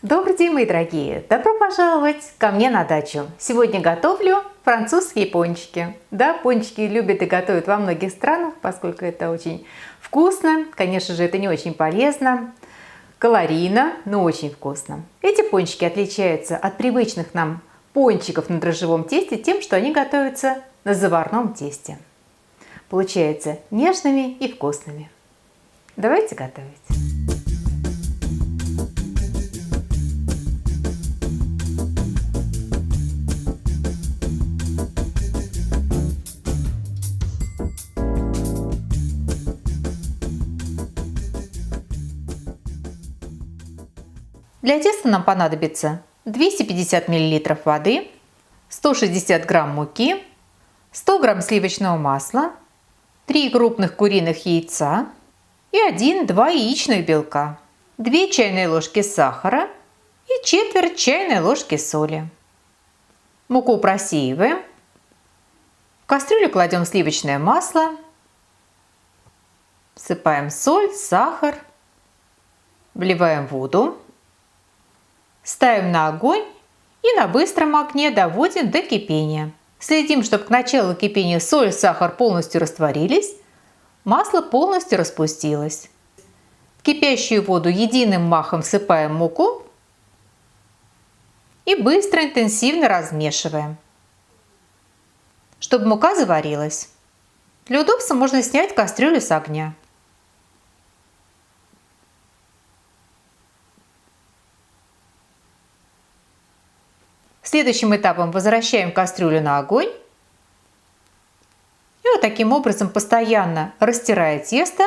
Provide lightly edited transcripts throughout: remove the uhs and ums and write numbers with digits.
Добрый день, мои дорогие! Добро пожаловать ко мне на дачу! Сегодня готовлю французские пончики. Да, пончики любят и готовят во многих странах, поскольку это очень вкусно. Конечно же, это не очень полезно, калорийно, но очень вкусно. Эти пончики отличаются от привычных нам пончиков на дрожжевом тесте тем, что они готовятся на заварном тесте. Получаются нежными и вкусными. Давайте готовить! Для теста нам понадобится 250 мл воды, 160 грамм муки, 100 грамм сливочного масла, 3 крупных куриных яйца и 1-2 яичных белка, 2 чайные ложки сахара и четверть чайной ложки соли. Муку просеиваем. В кастрюлю кладем сливочное масло, всыпаем соль, сахар, вливаем воду. Ставим на огонь и на быстром огне доводим до кипения. Следим, чтобы к началу кипения соль и сахар полностью растворились, масло полностью распустилось. В кипящую воду единым махом всыпаем муку и быстро интенсивно размешиваем, чтобы мука заварилась. Для удобства можно снять кастрюлю с огня. Следующим этапом возвращаем кастрюлю на огонь и вот таким образом, постоянно растирая тесто,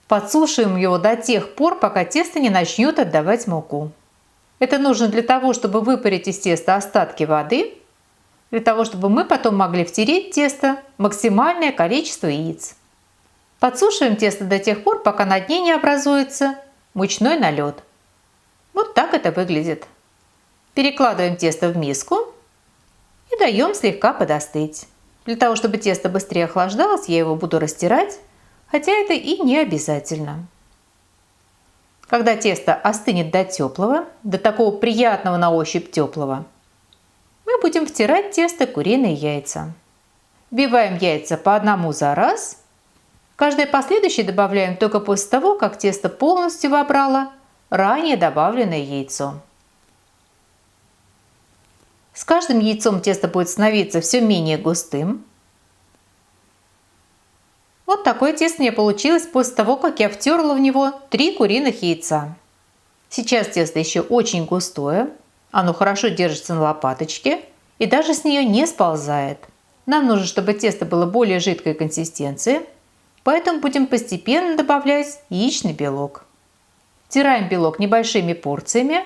подсушиваем его до тех пор, пока тесто не начнет отдавать муку. Это нужно для того, чтобы выпарить из теста остатки воды, для того, чтобы мы потом могли втереть в тесто максимальное количество яиц. Подсушиваем тесто до тех пор, пока на дне не образуется мучной налет. Вот так это выглядит. Перекладываем тесто в миску и даем слегка подостыть. Для того, чтобы тесто быстрее охлаждалось, я его буду растирать, хотя это и не обязательно. Когда тесто остынет до теплого, до такого приятного на ощупь теплого, мы будем втирать в тесто куриные яйца. Вбиваем яйца по одному за раз. Каждое последующее добавляем только после того, как тесто полностью вобрало ранее добавленное яйцо. С каждым яйцом тесто будет становиться все менее густым. Вот такое тесто у меня получилось после того, как я втерла в него 3 куриных яйца. Сейчас тесто еще очень густое, оно хорошо держится на лопаточке и даже с нее не сползает. Нам нужно, чтобы тесто было более жидкой консистенции, поэтому будем постепенно добавлять яичный белок. Втираем белок небольшими порциями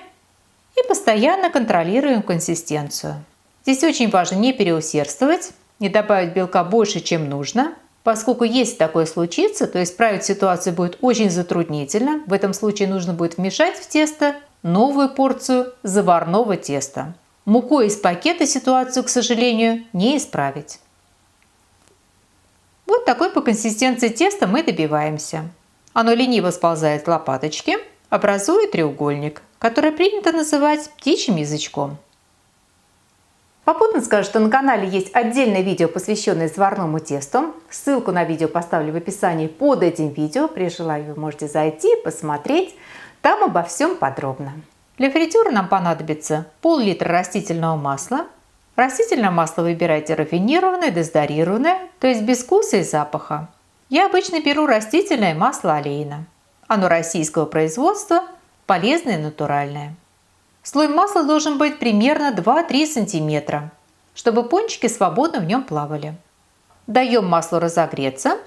и постоянно контролируем консистенцию. Здесь очень важно не переусердствовать, не добавить белка больше, чем нужно, поскольку если такое случится, то исправить ситуацию будет очень затруднительно. В этом случае нужно будет вмешать в тесто новую порцию заварного теста. Мукой из пакета ситуацию, к сожалению, не исправить. Вот такой по консистенции теста мы добиваемся. Оно лениво сползает с лопаточки, образуя треугольник, который принято называть птичьим язычком. Попутно скажу, что на канале есть отдельное видео, посвященное заварному тесту. Ссылку на видео поставлю в описании под этим видео. При желании вы можете зайти, посмотреть. Там обо всем подробно. Для фритюра нам понадобится пол-литра растительного масла. Растительное масло выбирайте рафинированное, дезодорированное, то есть без вкуса и запаха. Я обычно беру растительное масло олейна. Оно российского производства, полезное и натуральное. Слой масла должен быть примерно 2-3 см, чтобы пончики свободно в нем плавали. Даем маслу разогреться.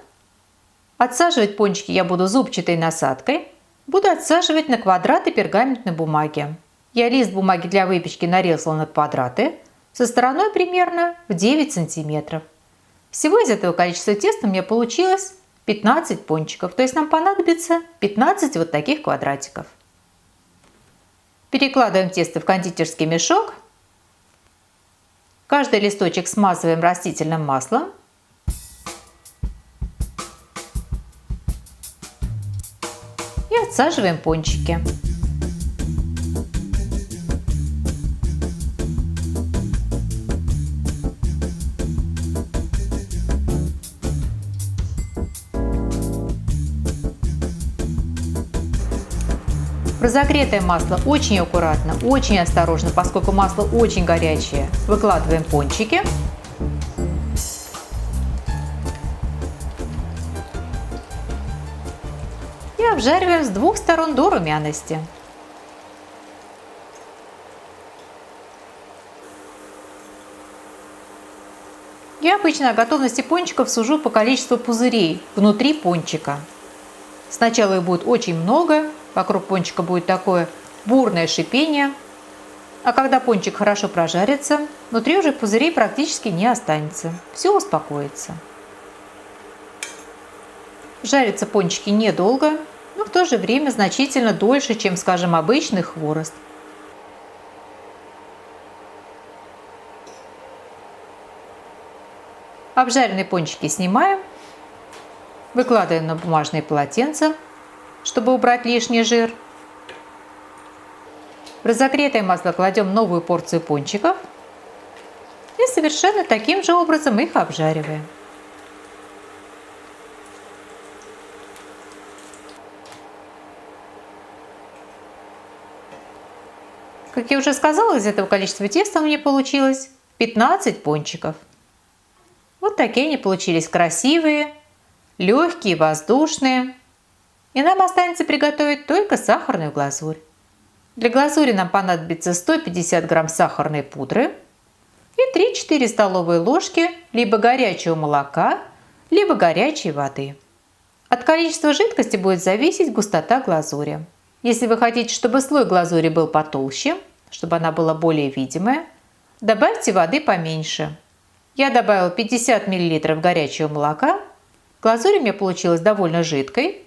Отсаживать пончики я буду зубчатой насадкой. Буду отсаживать на квадраты пергаментной бумаги. Я лист бумаги для выпечки нарезала на квадраты со стороной примерно в 9 см. Всего из этого количества теста у меня получилось 15 пончиков, то есть нам понадобится 15 вот таких квадратиков. Перекладываем тесто в кондитерский мешок. Каждый листочек смазываем растительным маслом. И отсаживаем пончики. В разогретое масло очень аккуратно, очень осторожно, поскольку масло очень горячее. Выкладываем пончики. И обжариваем с двух сторон до румяности. Я обычно о готовности пончиков сужу по количеству пузырей внутри пончика. Сначала их будет очень много, вокруг пончика будет такое бурное шипение, а когда пончик хорошо прожарится, внутри уже пузырей практически не останется, все успокоится. Жарятся пончики недолго, но в то же время значительно дольше, чем, скажем, обычный хворост. Обжаренные пончики снимаем, выкладываем на бумажные полотенца, чтобы убрать лишний жир. В разогретое масло кладем новую порцию пончиков и совершенно таким же образом их обжариваем. Как я уже сказала, из этого количества теста у меня получилось 15 пончиков. Вот такие они получились красивые, легкие, воздушные. И нам останется приготовить только сахарную глазурь. Для глазури нам понадобится 150 грамм сахарной пудры и 3-4 столовые ложки либо горячего молока, либо горячей воды. От количества жидкости будет зависеть густота глазури. Если вы хотите, чтобы слой глазури был потолще, чтобы она была более видимая, добавьте воды поменьше. Я добавила 50 мл горячего молока. Глазурь у меня получилась довольно жидкой,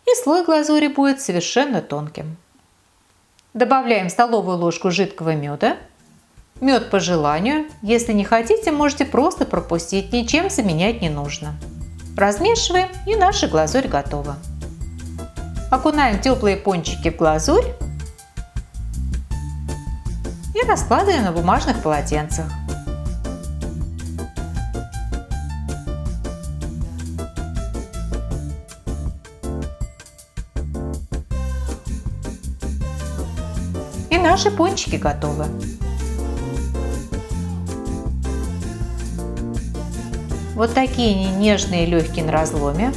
и слой глазури будет совершенно тонким. Добавляем столовую ложку жидкого меда. Мед по желанию. Если не хотите, можете просто пропустить, ничем заменять не нужно. Размешиваем, и наша глазурь готова. Окунаем теплые пончики в глазурь и раскладываем на бумажных полотенцах. И наши пончики готовы. Вот такие они нежные и легкие на разломе.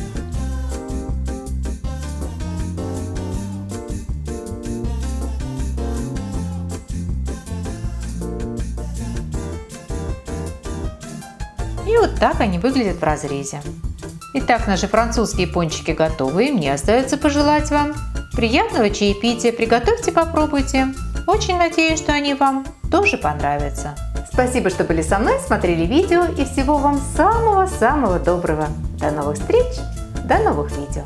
И вот так они выглядят в разрезе. Итак, наши французские пончики готовы. И мне остается пожелать вам приятного чаепития. Приготовьте, попробуйте. Очень надеюсь, что они вам тоже понравятся. Спасибо, что были со мной, смотрели видео, и всего вам самого-самого доброго. До новых встреч, до новых видео.